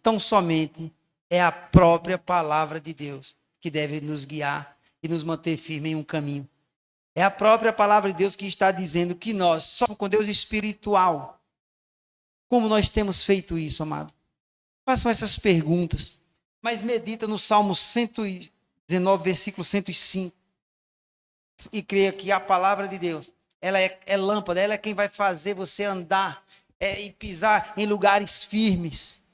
tão somente é a própria palavra de Deus que deve nos guiar e nos manter firme em um caminho. É a própria palavra de Deus que está dizendo que nós somos com Deus espiritual. Como nós temos feito isso, amado? Façam essas perguntas, mas medita no Salmo 119, versículo 105. E creia que a palavra de Deus, ela é lâmpada, ela é quem vai fazer você andar e pisar em lugares firmes.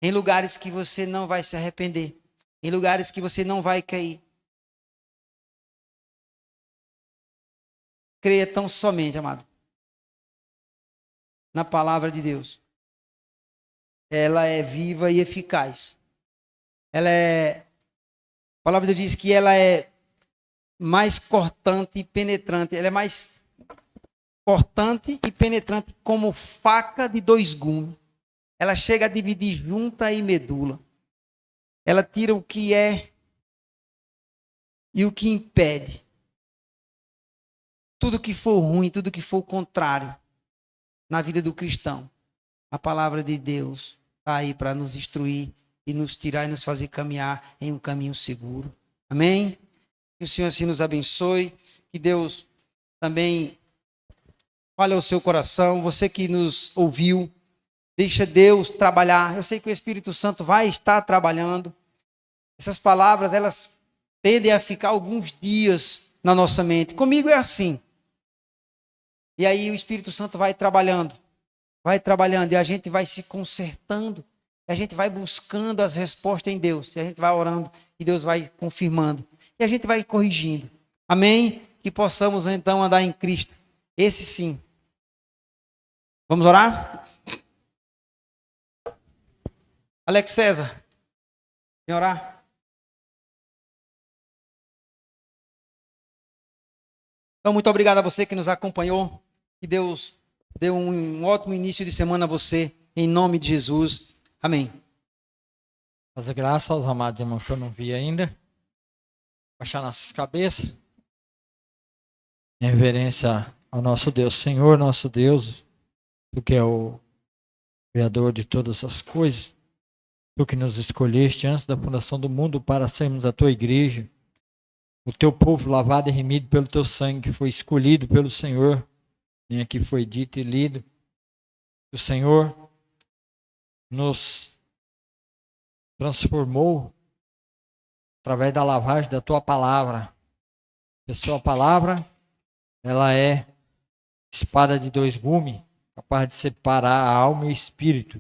Em lugares que você não vai se arrepender. Em lugares que você não vai cair. Creia tão somente, amado, na palavra de Deus. Ela é viva e eficaz. A palavra de Deus diz que ela é mais cortante e penetrante. Ela é mais cortante e penetrante como faca de dois gumes. Ela chega a dividir junta e medula. Ela tira o que é e o que impede. Tudo que for ruim, tudo que for contrário na vida do cristão. A palavra de Deus está aí para nos instruir e nos tirar e nos fazer caminhar em um caminho seguro. Amém? Que o Senhor assim nos abençoe. Que Deus também fale ao seu coração. Você que nos ouviu, deixa Deus trabalhar. Eu sei que o Espírito Santo vai estar trabalhando. Essas palavras, elas tendem a ficar alguns dias na nossa mente. Comigo é assim. E aí o Espírito Santo vai trabalhando e a gente vai se consertando, e a gente vai buscando as respostas em Deus, e a gente vai orando e Deus vai confirmando, e a gente vai corrigindo. Amém? Que possamos então andar em Cristo, esse sim. Vamos orar? Alex César, vem orar. Então, muito obrigado a você que nos acompanhou. Que Deus dê um ótimo início de semana a você, em nome de Jesus. Amém. As graças aos amados irmãos que eu não vi ainda. Baixar nossas cabeças. Em reverência ao nosso Deus, Senhor, nosso Deus, Tu que é o Criador de todas as coisas, Tu que nos escolheste antes da fundação do mundo para sermos a Tua igreja, o Teu povo lavado e remido pelo Teu sangue, que foi escolhido pelo Senhor, nem aqui foi dito e lido. O Senhor nos transformou através da lavagem da Tua palavra. A Sua palavra, ela é espada de dois gumes, capaz de separar a alma e o espírito.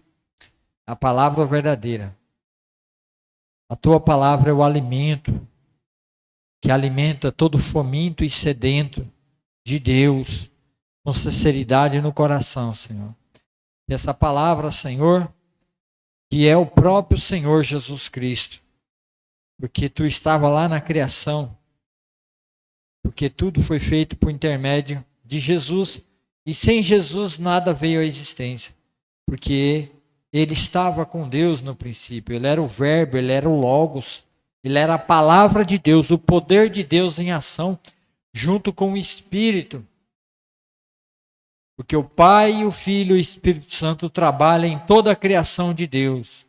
A palavra verdadeira. A Tua palavra é o alimento que alimenta todo faminto e sedento de Deus, com sinceridade no coração, Senhor. E essa palavra, Senhor, que é o próprio Senhor Jesus Cristo, porque Tu estava lá na criação, porque tudo foi feito por intermédio de Jesus, e sem Jesus nada veio à existência, porque Ele estava com Deus no princípio, Ele era o Verbo, Ele era o Logos, Ele era a palavra de Deus, o poder de Deus em ação, junto com o Espírito. Porque o Pai, o Filho e o Espírito Santo trabalham em toda a criação de Deus.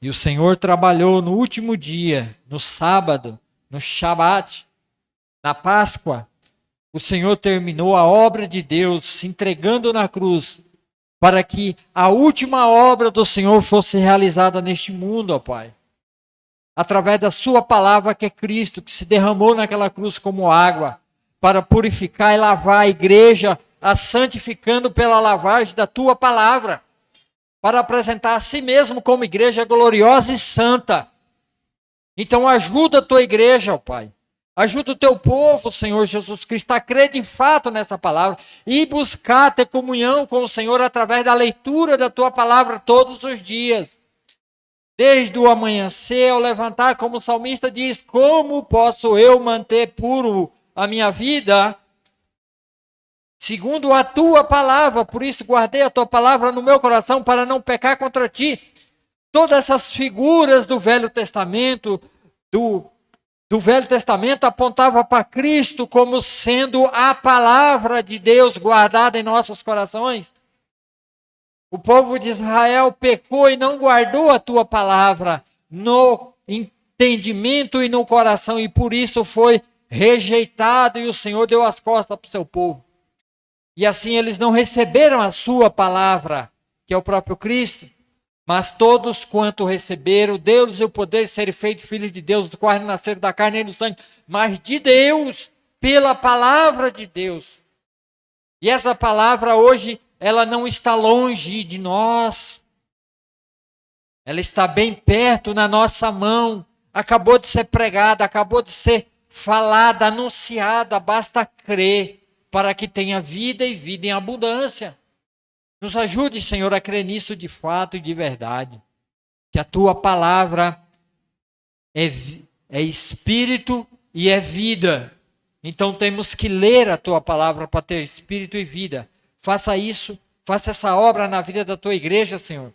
E o Senhor trabalhou no último dia, no sábado, no Shabat, na Páscoa. O Senhor terminou a obra de Deus, se entregando na cruz, para que a última obra do Senhor fosse realizada neste mundo, ó Pai. Através da sua palavra, que é Cristo, que se derramou naquela cruz como água, para purificar e lavar a igreja, a santificando pela lavagem da tua palavra, para apresentar a si mesmo como igreja gloriosa e santa. Então ajuda a tua igreja, ó Pai. Ajuda o teu povo, Senhor Jesus Cristo, a crer de fato nessa palavra e buscar ter comunhão com o Senhor através da leitura da tua palavra todos os dias. Desde o amanhecer ao levantar, como o salmista diz, como posso eu manter puro a minha vida? Segundo a tua palavra, por isso guardei a tua palavra no meu coração para não pecar contra ti. Todas essas figuras do Velho Testamento, do Velho Testamento apontava para Cristo como sendo a palavra de Deus guardada em nossos corações. O povo de Israel pecou e não guardou a tua palavra no entendimento e no coração, e por isso foi rejeitado, e o Senhor deu as costas para o seu povo. E assim eles não receberam a sua palavra, que é o próprio Cristo. Mas todos quanto receberam, Deus e o poder de serem feitos filhos de Deus, do qual nasceram da carne e do sangue, mas de Deus, pela palavra de Deus. E essa palavra hoje, ela não está longe de nós. Ela está bem perto na nossa mão. Acabou de ser pregada, acabou de ser falada, anunciada. Basta crer para que tenha vida e vida em abundância. Nos ajude, Senhor, a crer nisso de fato e de verdade. Que a tua palavra é espírito e é vida. Então temos que ler a tua palavra para ter espírito e vida. Faça isso, faça essa obra na vida da tua igreja, Senhor.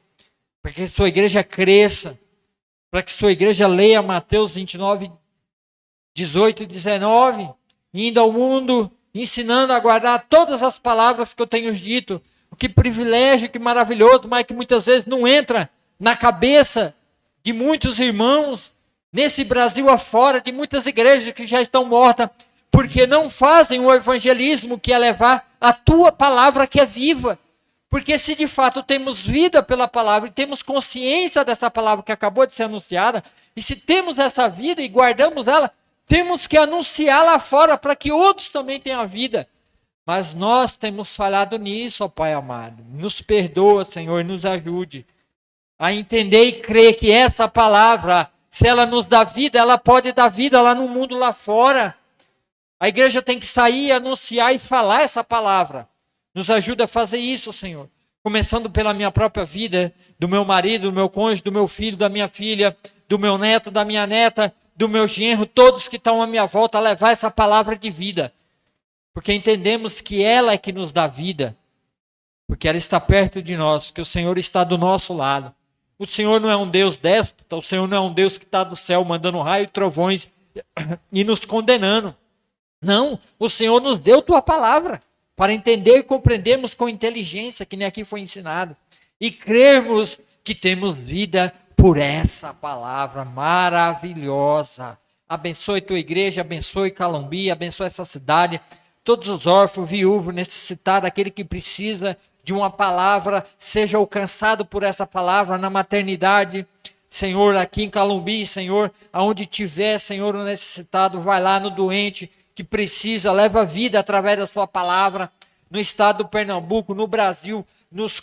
Para que a sua igreja cresça. Para que a sua igreja leia Mateus 29, 18 e 19. Indo ao mundo, ensinando a guardar todas as palavras que eu tenho dito. Que privilégio, que maravilhoso, mas que muitas vezes não entra na cabeça de muitos irmãos, nesse Brasil afora, de muitas igrejas que já estão mortas, porque não fazem o evangelismo que é levar a tua palavra que é viva. Porque se de fato temos vida pela palavra e temos consciência dessa palavra que acabou de ser anunciada, e se temos essa vida e guardamos ela, temos que anunciá-la fora para que outros também tenham a vida. Mas nós temos falhado nisso, ó Pai amado. Nos perdoa, Senhor, nos ajude a entender e crer que essa palavra, se ela nos dá vida, ela pode dar vida lá no mundo lá fora. A igreja tem que sair, anunciar e falar essa palavra. Nos ajuda a fazer isso, Senhor. Começando pela minha própria vida, do meu marido, do meu cônjuge, do meu filho, da minha filha, do meu neto, da minha neta, do meu genro, todos que estão à minha volta, a levar essa palavra de vida. Porque entendemos que ela é que nos dá vida. Porque ela está perto de nós, que o Senhor está do nosso lado. O Senhor não é um Deus déspota, o Senhor não é um Deus que está do céu mandando raio e trovões e nos condenando. Não, o Senhor nos deu tua palavra para entender e compreendermos com inteligência, que nem aqui foi ensinado. E crermos que temos vida por essa palavra maravilhosa. Abençoe tua igreja, abençoe Calumbi, abençoe essa cidade. Todos os órfãos, viúvos, necessitados, aquele que precisa de uma palavra, seja alcançado por essa palavra na maternidade. Senhor, aqui em Calumbi, Senhor, aonde tiver, Senhor, o necessitado, vai lá no doente que precisa, leva vida através da sua palavra, no estado do Pernambuco, no Brasil, nos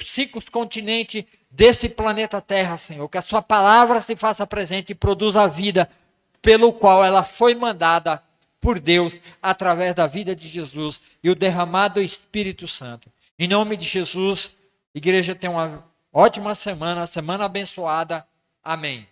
5 continentes desse planeta Terra, Senhor, que a sua palavra se faça presente e produza a vida pelo qual ela foi mandada por Deus, através da vida de Jesus e o derramado do Espírito Santo. Em nome de Jesus, igreja, tenha uma ótima semana abençoada. Amém.